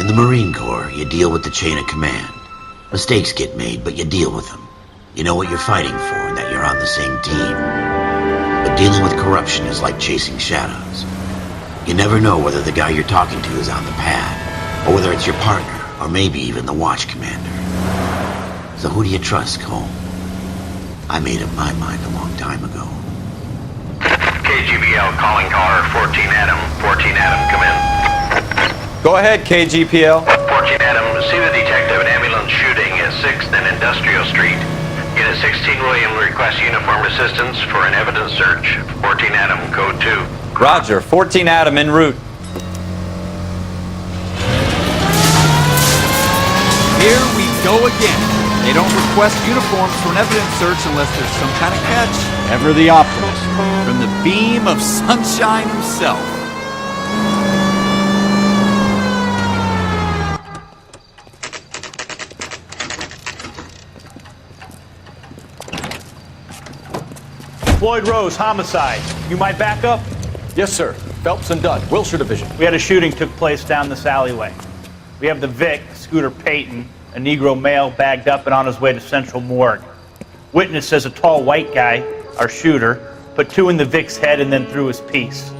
In the Marine Corps, you deal with the chain of command. Mistakes get made, but you deal with them. You know what you're fighting for and that you're on the same team. But dealing with corruption is like chasing shadows. You never know whether the guy you're talking to is on the pad, or whether it's your partner, or maybe even the watch commander. So who do you trust, Cole? I made up my mind a long time ago. KGBL calling caller 14 Adam. 14 Adam, come in. Go ahead, KGPL. 14 Adam, see the detective, an ambulance shooting at 6th and Industrial Street. Unit 16 William requests uniformed assistance for an evidence search. 14 Adam, code 2. Roger, 14 Adam en route. Here we go again. They don't request uniforms for an evidence search unless there's some kind of catch. Ever the optimist. From the beam of sunshine himself. Floyd Rose, homicide. You might back up? Yes, sir. Phelps and Dunn, Wilshire Division. We had a shooting took place down this alleyway. We have the Vic, Scooter Payton, a Negro male bagged up and on his way to Central Morgue. Witness says a tall white guy, our shooter, put 2 in the Vic's head and then threw his piece.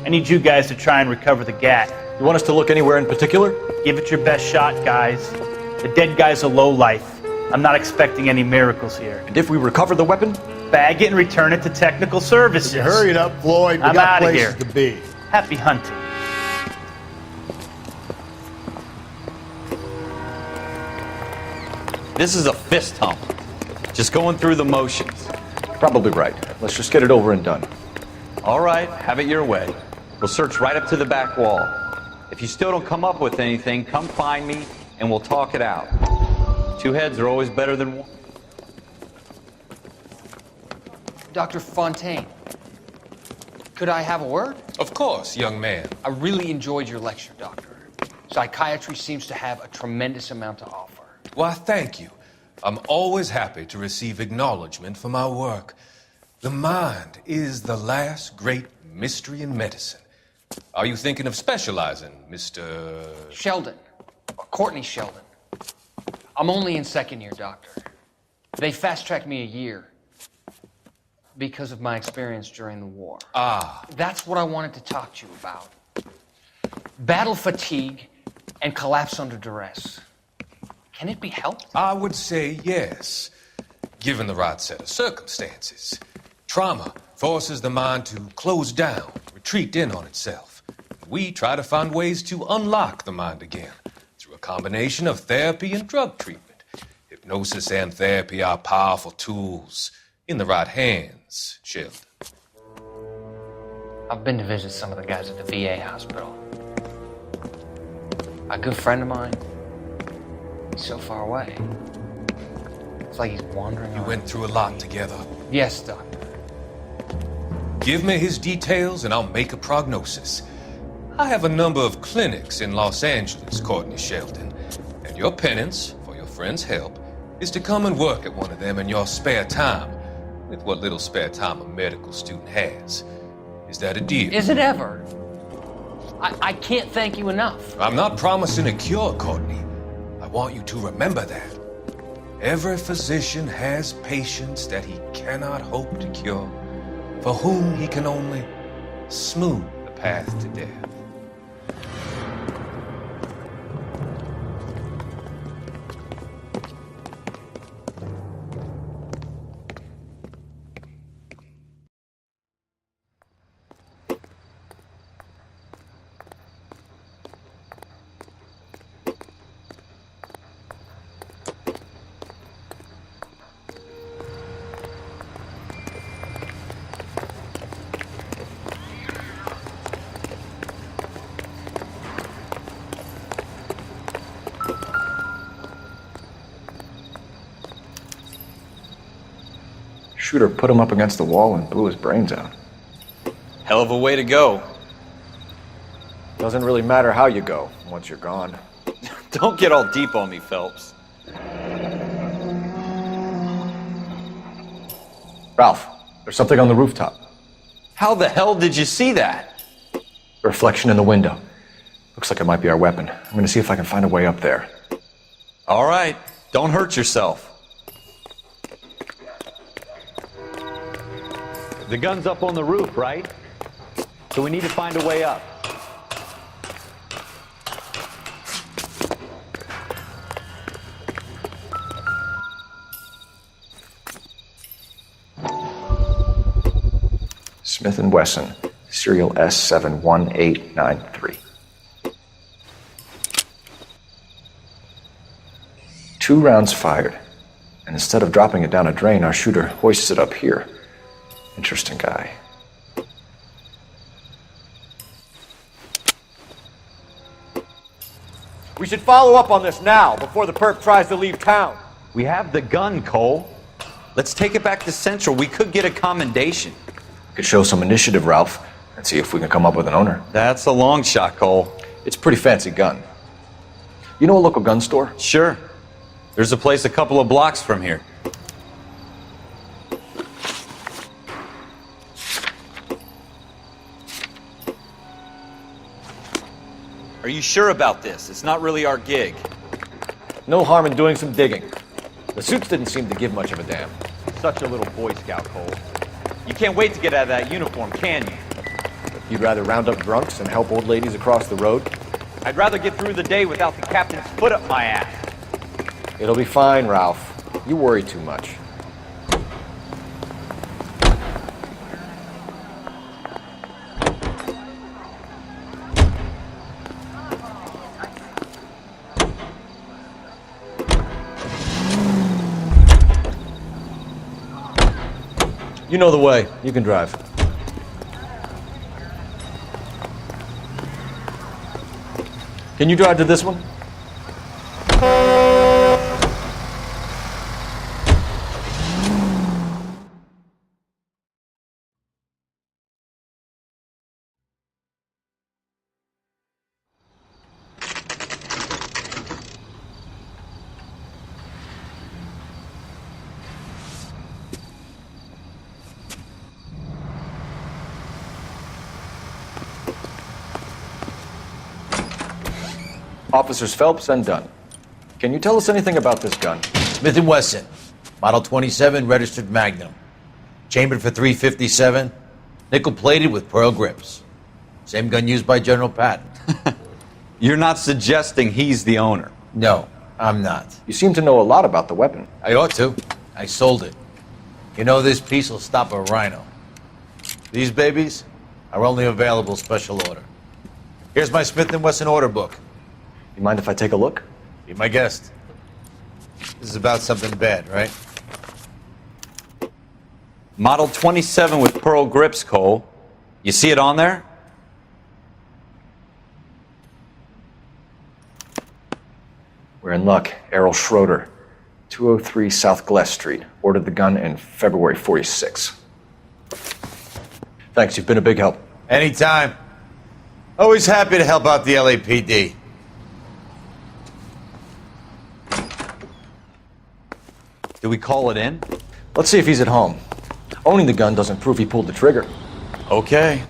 I need you guys to try and recover the gat. You want us to look anywhere in particular? Give it your best shot, guys. The dead guy's a lowlife. I'm not expecting any miracles here. And if we recover the weapon? Bag it and return it to technical services. Hurry it up, Floyd. We I'm got outta places here. to be. Happy hunting. This is a fist hump. Just going through the motions. Probably right. Let's just get it over and done. All right, have it your way. We'll search right up to the back wall. If you still don't come up with anything, come find me and we'll talk it out. 2 heads are always better than 1. Dr. Fontaine, could I have a word? Of course, young man. I really enjoyed your lecture, Doctor. Psychiatry seems to have a tremendous amount to offer. Why, thank you. I'm always happy to receive acknowledgement for my work. The mind is the last great mystery in medicine. Are you thinking of specializing, Mr. Sheldon, Courtney Sheldon. I'm only in 2nd year, Doctor. They fast-tracked me a year because of my experience during the war. Ah. That's what I wanted to talk to you about. Battle fatigue and collapse under duress. Can it be helped? I would say yes, given the right set of circumstances. Trauma forces the mind to close down, retreat in on itself. We try to find ways to unlock the mind again through a combination of therapy and drug treatment. Hypnosis and therapy are powerful tools in the right hands, Sheldon. I've been to visit some of the guys at the VA hospital. A good friend of mine, he's so far away. It's like he's wandering You around. went through a lot together. Yes, Doctor. Give me his details and I'll make a prognosis. I have a number of clinics in Los Angeles, Courtney Sheldon, and your penance, for your friend's help, is to come and work at one of them in your spare time, with what little spare time a medical student has. Is that a deal? Is it ever? I can't thank you enough. I'm not promising a cure, Courtney. I want you to remember that. Every physician has patients that he cannot hope to cure, for whom he can only smooth the path to death. Shooter put him up against the wall and blew his brains out. Hell of a way to go. Doesn't really matter how you go once you're gone. Don't get all deep on me, Phelps. Ralph, there's something on the rooftop. How the hell did you see that? A reflection in the window. Looks like it might be our weapon. I'm gonna see if I can find a way up there. All right, don't hurt yourself. The gun's up on the roof, right? So we need to find a way up. Smith & Wesson, serial S71893. 2 rounds fired, and instead of dropping it down a drain, our shooter hoists it up here. Interesting guy. We should follow up on this now, before the perp tries to leave town. We have the gun, Cole. Let's take it back to Central. We could get a commendation. Could show some initiative, Ralph, and see if we can come up with an owner. That's a long shot, Cole. It's a pretty fancy gun. You know a local gun store? Sure. There's a place a couple of blocks from here. Are you sure about this? It's not really our gig. No harm in doing some digging. The suits didn't seem to give much of a damn. Such a little Boy Scout, Cole. You can't wait to get out of that uniform, can you? You'd rather round up drunks and help old ladies across the road? I'd rather get through the day without the captain's foot up my ass. It'll be fine, Ralph. You worry too much. You know the way. You can drive. Can you drive to this one? Officers Phelps and Dunn. Can you tell us anything about this gun? Smith & Wesson, Model 27, registered Magnum. Chambered for .357, nickel-plated with pearl grips. Same gun used by General Patton. You're not suggesting he's the owner? No, I'm not. You seem to know a lot about the weapon. I ought to. I sold it. You know this piece will stop a rhino. These babies are only available special order. Here's my Smith & Wesson order book. You mind if I take a look? Be my guest. This is about something bad, right? Model 27 with pearl grips, Cole. You see it on there? We're in luck. Errol Schroeder, 203 South Gless Street. Ordered the gun in February '46. Thanks, you've been a big help. Anytime. Always happy to help out the LAPD. Do we call it in? Let's see if he's at home. Owning the gun doesn't prove he pulled the trigger. Okay.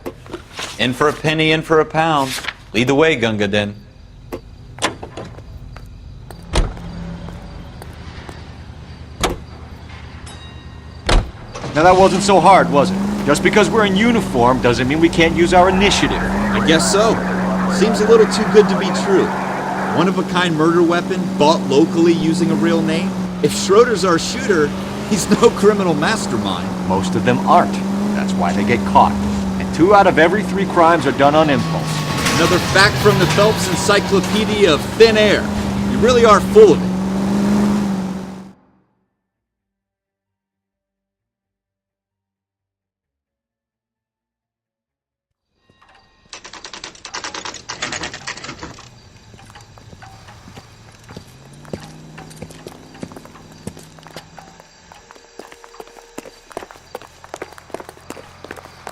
In for a penny, in for a pound. Lead the way, Gunga Din. Now that wasn't so hard, was it? Just because we're in uniform doesn't mean we can't use our initiative. I guess so. Seems a little too good to be true. One-of-a-kind murder weapon bought locally using a real name? If Schroeder's our shooter, he's no criminal mastermind. Most of them aren't. That's why they get caught. And 2 out of every 3 crimes are done on impulse. Another fact from the Phelps Encyclopedia of Thin Air. You really are full of it.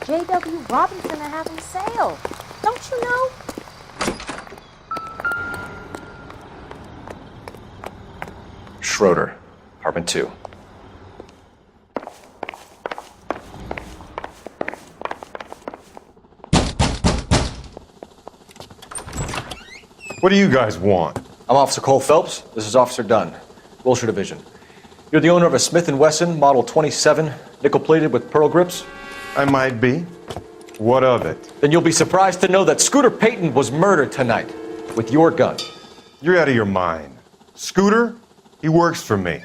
J.W. Robinson are having sale. Don't you know? Schroeder, apartment 2. What do you guys want? I'm Officer Cole Phelps. This is Officer Dunn, Wilshire Division. You're the owner of a Smith & Wesson Model 27, nickel-plated with pearl grips? I might be. What of it? Then you'll be surprised to know that Scooter Payton was murdered tonight with your gun. You're out of your mind. Scooter? He works for me.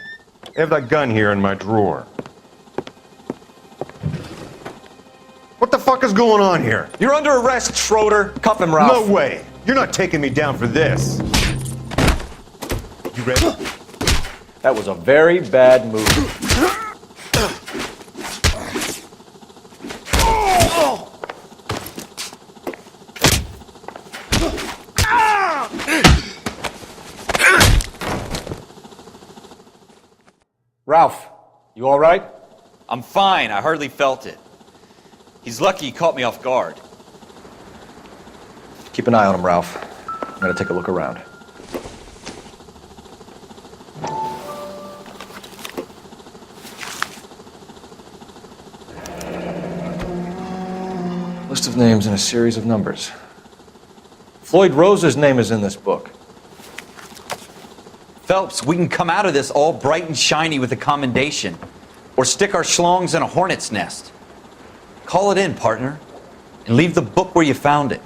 I have that gun here in my drawer. What the fuck is going on here? You're under arrest, Schroeder. Cuff him, Ralph. No way. You're not taking me down for this. You ready? That was a very bad move. Ralph, you all right? I'm fine. I hardly felt it. He's lucky he caught me off guard. Keep an eye on him, Ralph. I'm gonna take a look around. List of names and a series of numbers. Floyd Rose's name is in this book. Phelps, we can come out of this all bright and shiny with a commendation, or stick our schlongs in a hornet's nest. Call it in, partner, and leave the book where you found it.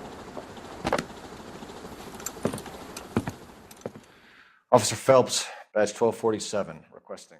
Officer Phelps, badge 1247, requesting.